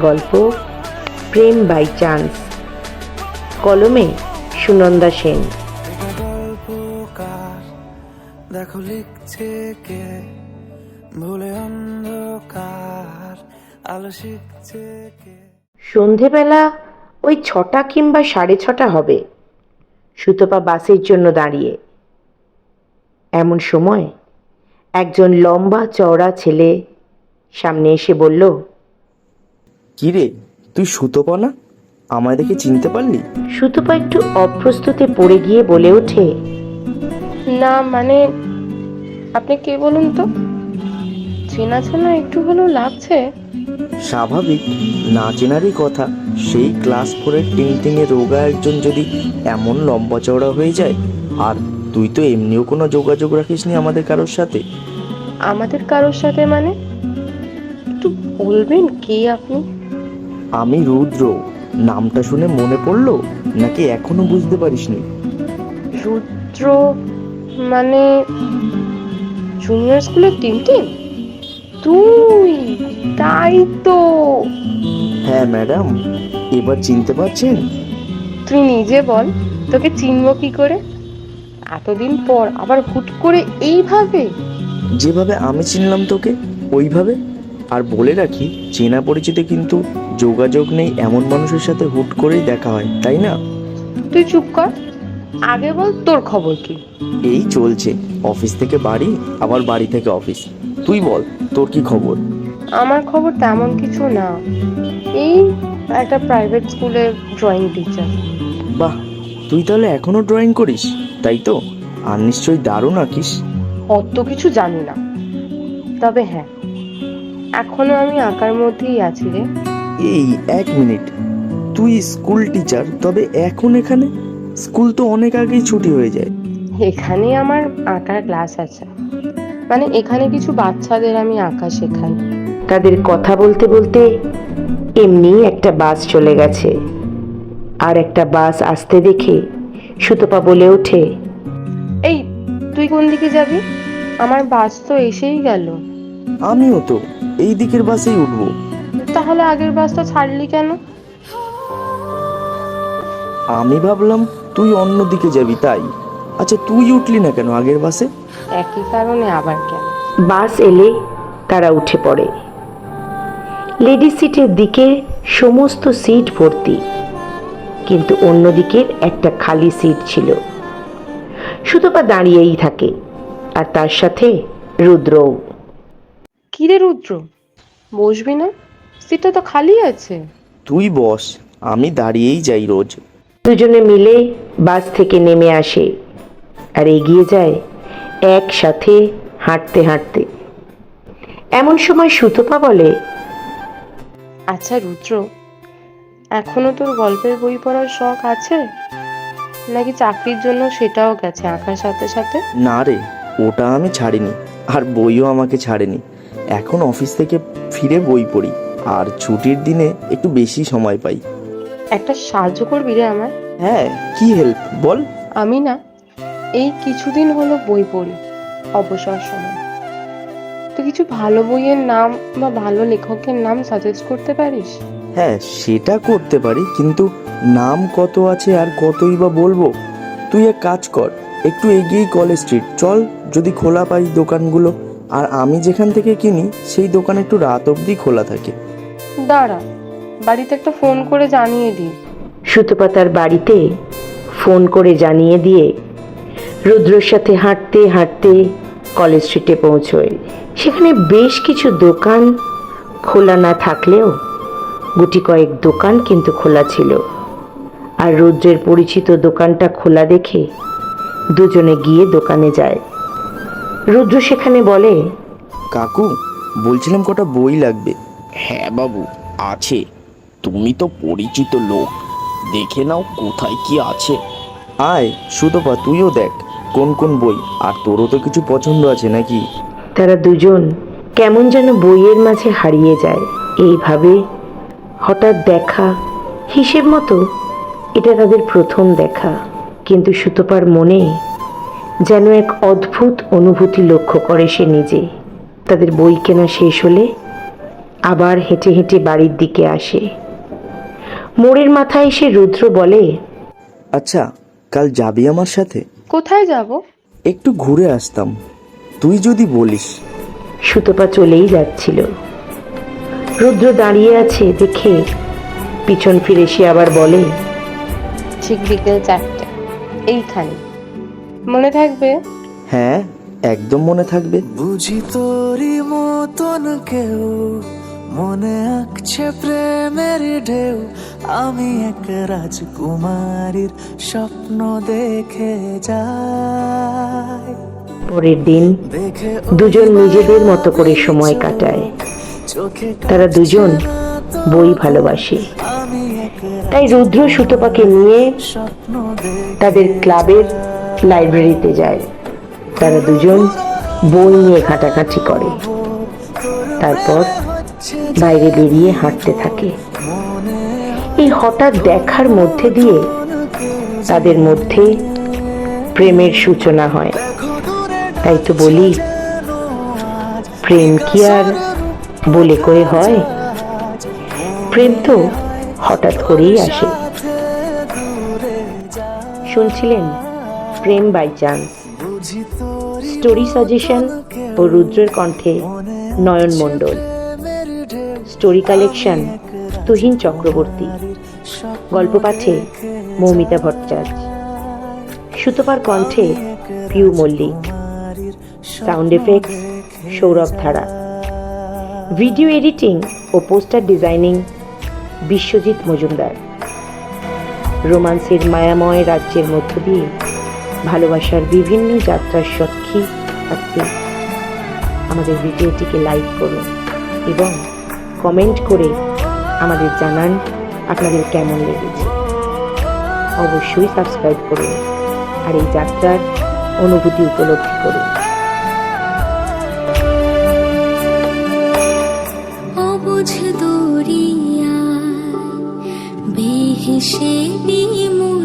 গল্প প্রেম by chance, কলমে সুনন্দা সেন। দেখো লিখছে কে, ভুলে অন্ধকার আলো শিখছে কে। সন্ধেবেলা ওই 6টা কিংবা 6:30 হবে। সুতপা বাসের জন্য দাঁড়িয়ে। এমন সময় একজন লম্বা চওড়া ছেলে সামনে এসে বলল, কিরে, তুই সুতপা না? আমায় দেখে চিনতে পারলি? সুতপা একটু অপ্রস্তুতে পড়ে গিয়ে বলে ওঠে, না মানে আপনি কে বলুন তো? চেনা চেনা একটু হলেও লাগছে। স্বাভাবিক, না চেনারই কথা। সেই ক্লাস 4-এর টিংটিঙে রোগা একজন যদি এমন লম্বা চওড়া হয়ে যায়। আর তুই তো এমনিও কোনো যোগাযোগ রাখিসনি আমাদের কারোর সাথে। আমাদের কারোর সাথে মানে? একটু বলবেন কে আপনি? আমি রুদ্র। নামটা শুনে মনে পড়লো নাকি এখনো বুঝতে পারিসনি? রুদ্র মানে জুনিয়র স্কুলের টিমটিম? তুই? তাই তো। হ্যাঁ ম্যাডাম, এবার চিনতে পারছেন? তুই নিজে বল, তোকে চিনবো কি করে? এতদিন পর আবার হুট করে এইভাবে? যেভাবে আমি চিনলাম তোকে ওইভাবে। আর বলে রাখি, চেনা পরিচিতি কিন্তু যোগাযোগ নেই এমন মানুষের সাথে হুট করেই দেখা হয়, তাই না? তুই চুপ কর, আগে বল তোর খবর কি? এই চলছে, অফিস থেকে বাড়ি, আবার বাড়ি থেকে অফিস। তুই বল, তোর কি খবর? আমার খবর তেমন কিছু না, এই একটা প্রাইভেট স্কুলে ড্রয়িং টিচার। বাহ, তুই তাহলে এখনো ড্রয়িং করিস, তাই তো? আর নিশ্চয়ই দারুণ আঁকিস। অত কিছু জানি না, তবে হ্যাঁ, এখনো আমি আঁকার মধ্যেই আছি রে। এই 1 মিনিট, তুই স্কুল টিচার, তবে এখন এখানে? স্কুল তো অনেক আগেই ছুটি হয়ে যায়। এখানে আমার আঁকার ক্লাস আছে, মানে এখানে কিছু বাচ্চাদের আমি আঁকা শেখাই। তাদের কথা বলতে বলতে এমনি একটা বাস চলে গেছে। আর একটা বাস আসতে দেখে সুতপা বলে ওঠে, এই তুই কোন দিকে যাবি? আমার বাস তো এসেই গেল। আমিও তো এই দিকের বাসেই উঠবো। তাহলে আগের বাসটা ছাড়লি কেন? আমি ভাবলাম তুই অন্য দিকে যাবি, তাই। আচ্ছা, তুই উঠলি না কেন আগের বাসে? একই কারণে আবার কেন? বাস এলে তারা উঠে পড়ে। লেডিস সিটের দিকে সমস্ত সিট ভর্তি, কিন্তু অন্যদিকের একটা খালি সিট ছিল। সুতপা দাঁড়িয়েই থাকে, আর তার সাথে রুদ্রও। কিরে রুদ্র, বসবি না? সিটটা তো খালি আছে। তুই বস, আমি দাঁড়িয়েই যাই রোজ। দুজনে মিলে বাস থেকে নেমে আসে আর এগিয়ে যায় একসাথে হাঁটতে হাঁটতে। এমন সময় সুতপা বলে, আচ্ছা রুদ্র, এখনো তোর গল্পের বই পড়ার শখ আছে, নাকি চাকরির জন্য সেটাও গেছে আঁকার সাথে সাথে? না রে, ওটা আমি ছাড়িনি, আর বইও আমাকে ছাড়েনি। এখন অফিস থেকে ফিরে বই পড়ি, আর ছুটির দিনে একটু বেশি সময় পাই। একটা সাহায্য করবি রে আমায়? হ্যাঁ, কি হেল্প বল। আমি না এই কিছুদিন হলো বই পড়ি অবসর সময়। তুই কিছু ভালো বইয়ের নাম বা ভালো লেখকের নাম সাজেস্ট করতে পারিস? হ্যাঁ, সেটা করতে পারি, কিন্তু নাম কত আছে আর কতই বা বলবো। তুই এক কাজ কর, একটু এগিয়েই কলেজ স্ট্রিট চল, যদি খোলা পাই দোকানগুলো। আর আমি যেখান থেকে কিনি সেই দোকান একটু রাত অবধি খোলা থাকে। দাঁড়া, বাড়িতে একটা ফোন করে জানিয়ে দিই। সুতপা তার বাড়িতে ফোন করে জানিয়ে দিয়ে রুদ্রর সাথে হাঁটতে হাঁটতে কলেজ স্ট্রিটে পৌঁছয়। সেখানে বেশ কিছু দোকান খোলা না থাকলেও গুটি কয়েক দোকান কিন্তু খোলা ছিল। আর রুদ্রের পরিচিত দোকানটা খোলা দেখে দুজনে গিয়ে দোকানে যায়। রুদ্র সেখানে বলে, কাকু, বলছিলাম কটা বই লাগবে। হ্যাঁ বাবু, আছে। তুমি তো পরিচিত লোক, দেখে নাও কোথায় কি আছে। আয় সুতপা, তুইও দেখ কোন কোন বই, আর তোরও তো কিছু পছন্দ আছে নাকি? তারা দুজন কেমন যেন বইয়ের মাঝে হারিয়ে যায়। এইভাবে হঠাৎ দেখা, হিসেব মতো এটা তাদের প্রথম দেখা। কিন্তু সুতপার মনে যেন এক অদ্ভুত অনুভূতি লক্ষ্য করে সে নিজে। তাদের বই কেনা শেষ হলে আবার হেঁটে হেঁটে বাড়ির দিকে আসে। মোড়ের মাথায় এসে রুদ্র বলে, আচ্ছা, কাল যাবি আমার সাথে? কোথায় যাব? একটু ঘুরে আসতাম, তুই যদি বলিস। সুতপা চলেই যাচ্ছিল। রুদ্র দাঁড়িয়ে আছে দেখে পিছন ফিরে সে আবার বলে, ঠিক বিকেল 4টে, এইখানে। মনে থাকবে? হ্যাঁ, একদম মনে থাকবে। বুঝি তোরই মতন কেউ মনে আঁকছে প্রেমের ঢেউ, আমি এক রাজকুমারীর স্বপ্ন দেখে যাই। পরের দিন দেখে দুজন নিজেদের মতো করে সময় কাটায়। চোখে তারা দুজন বই ভালোবাসে। আমি এক তাই রুদ্র সুতপাকে নিয়ে স্বপ্ন দেখে তাদের ক্লাবের লাইব্রেরিতে যায়। তারা দুজন বই নিয়ে ঘাটাঘাটি করে, তারপর বাইরে বেরিয়ে হাঁটতে থাকে। এই হঠাৎ দেখার মধ্যে দিয়ে তাদের মধ্যে প্রেমের সূচনা হয়। তাই তো বলি, প্রেম কি আর বলে করে হয়? প্রেম তো হঠাৎ করেই আসে। শুনছিলেন প্রেম বাই চান্স। স্টোরি সাজেশন ও রুদ্রের কণ্ঠে নয়ন মণ্ডল। Story collection Tuhin Chakraborty. গল্প পাঠে মৌমিতা ভট্টাচার্য। সুতপার কণ্ঠে Piu Mallick. Sound effects Sourav Dhara. Video editing ও পোস্টার ডিজাইনিং বিশ্বজিৎ মজুমদার। রোমান্সের মায়াময় রাজ্যের মধ্য দিয়ে ভালোবাসার বিভিন্ন যাত্রার সাক্ষী থাকতে আমাদের ভিডিওটিকে লাইক করুন এবং কমেন্ট করে আমাদের জানান আপনাদের কেমন লেগেছে। অবশ্যই সাবস্ক্রাইব করুন আর এই যাত্রার অনুভূতি উপলব্ধি করুন। অবুঝ দরিয়া বেহেসে বিমূল